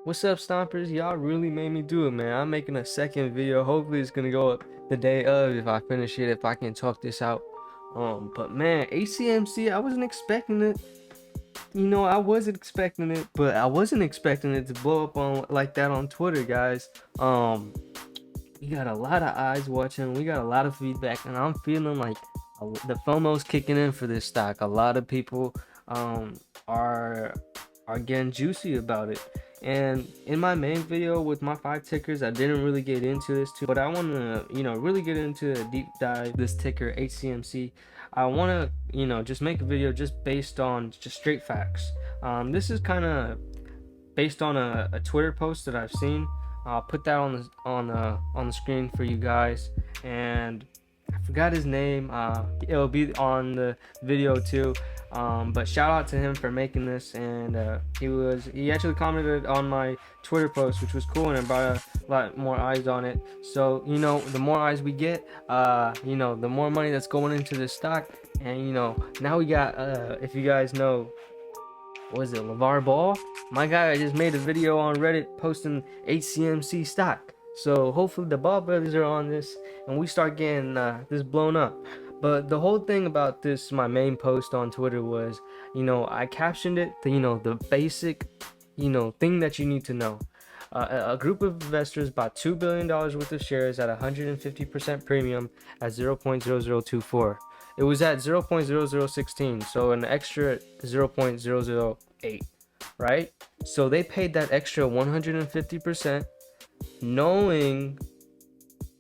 What's up, Stompers? Y'all really made me do it, man. I'm making a second video. Hopefully it's gonna go up the day of if I finish it, if I can talk this out. But man, HCMC, I wasn't expecting it. I wasn't expecting it, but I wasn't expecting it to blow up on like that on Twitter, guys. We got a lot of eyes watching, we got a lot of feedback, and I'm feeling like the FOMO's kicking in for this stock. A lot of people um are getting juicy about it. And in my main video with my 5 tickers, I didn't really get into this too, but I want to, really get into a deep dive this ticker HCMC. I want to, just make a video just based on just straight facts. This is kind of based on a Twitter post that I've seen. I'll put that on the screen for you guys. And I forgot his name. It'll be on the video too. But shout out to him for making this, and he actually commented on my Twitter post, which was cool, and it brought a lot more eyes on it. So the more eyes we get, the more money that's going into this stock. And now we got if you guys know, what is it, LeVar Ball? My guy just made a video on Reddit posting HCMC stock. So hopefully the Ball brothers are on this and we start getting this blown up. But the whole thing about this, my main post on Twitter was, I captioned it, the basic, thing that you need to know. A group of investors bought $2 billion worth of shares at 150% premium at 0.0024. It was at 0.0016, so an extra 0.008, right? So they paid that extra 150% knowing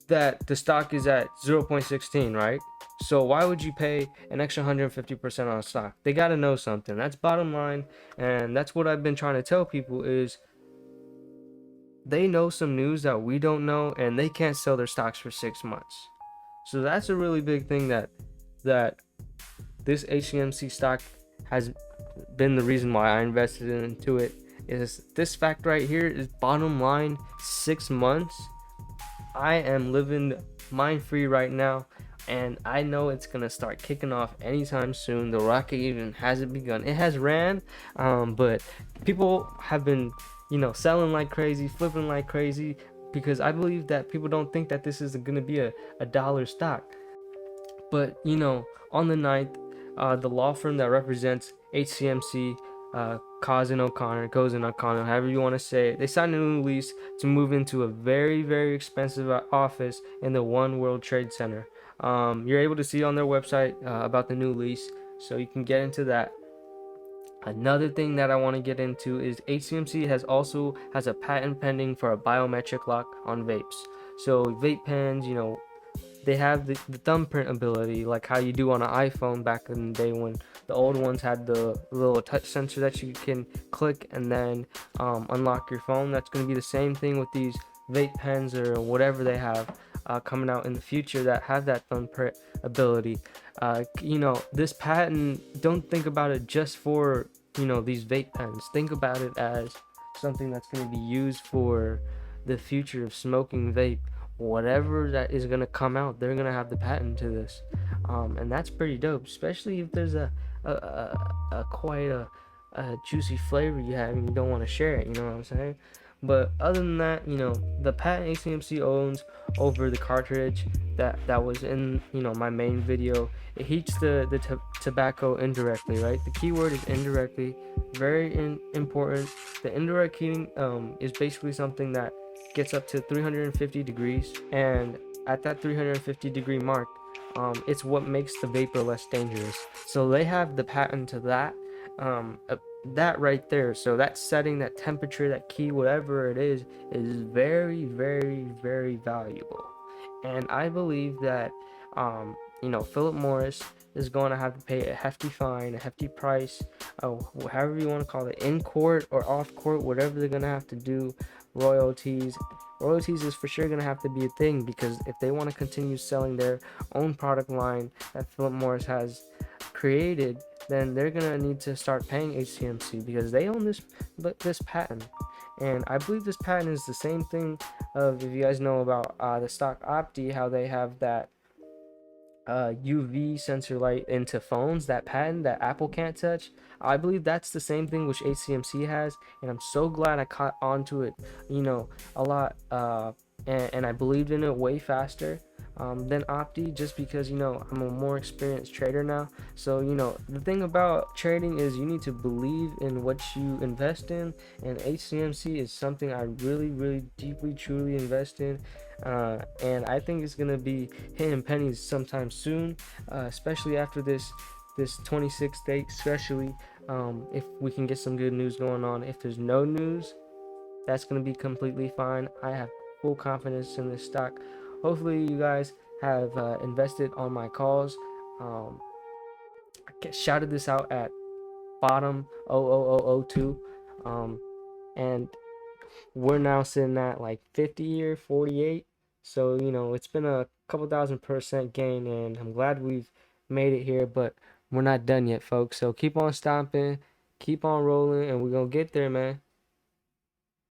that the stock is at 0.16, right? So why would you pay an extra 150% on a stock? They got to know something. That's bottom line, and that's what I've been trying to tell people is they know some news that we don't know, and they can't sell their stocks for 6 months. So that's a really big thing that this HCMC stock has been the reason why I invested into it. Is this fact right here is bottom line 6 months. I am living mine free right now, and I know it's gonna start kicking off anytime soon. The rocket even hasn't begun. It has ran, but people have been selling like crazy, flipping like crazy, because I believe that people don't think that this is gonna be a dollar stock. But on the 9th, the law firm that represents HCMC, Cousin O'Connor, however you want to say it, they signed a new lease to move into a very, very expensive office in the One World Trade Center. You're able to see on their website about the new lease, so you can get into that. Another thing that I want to get into is HCMC has a patent pending for a biometric lock on vapes. So vape pens, they have the thumbprint ability, like how you do on an iPhone back in the day when the old ones had the little touch sensor that you can click and then unlock your phone. That's going to be the same thing with these vape pens or whatever they have coming out in the future that have that thumbprint ability. This patent, don't think about it just for these vape pens. Think about it as something that's going to be used for the future of smoking vape. Whatever that is going to come out, they're going to have the patent to this, and that's pretty dope, especially if there's a quite a juicy flavor you have and you don't want to share it, you know what I'm saying? But other than that, the patent HCMC owns over the cartridge that was in my main video. It heats the tobacco indirectly, right? The keyword is indirectly, very important. The indirect heating is basically something that gets up to 350 degrees, and at that 350 degree mark, it's what makes the vapor less dangerous. So they have the patent to that right there. So that setting, that temperature, that key, whatever it is very, very, very valuable. And I believe that Philip Morris is going to have to pay a hefty fine, a hefty price, however you want to call it, in court or off court, whatever they're going to have to do. Royalties is for sure going to have to be a thing, because if they want to continue selling their own product line that Philip Morris has created, then they're going to need to start paying HCMC, because they own this patent. And I believe this patent is the same thing of, if you guys know about the stock Opti, how they have that UV sensor light into phones, that patent that Apple can't touch. I believe that's the same thing which HCMC has, and I'm so glad I caught onto it, a lot, and I believed in it way faster than Opti, just because I'm a more experienced trader now. So the thing about trading is you need to believe in what you invest in, and HCMC is something I really, really deeply, truly invest in. And I think it's gonna be hitting pennies sometime soon, especially after this 26th date, especially if we can get some good news going on. If there's no news, that's gonna be completely fine. I have full confidence in this stock. Hopefully, you guys have invested on my calls. Um, I shouted this out at bottom 00002, and we're now sitting at like 50 or 48. So, it's been a couple thousand% gain, and I'm glad we've made it here, but we're not done yet, folks. So keep on stomping, keep on rolling, and we're gonna get there, man.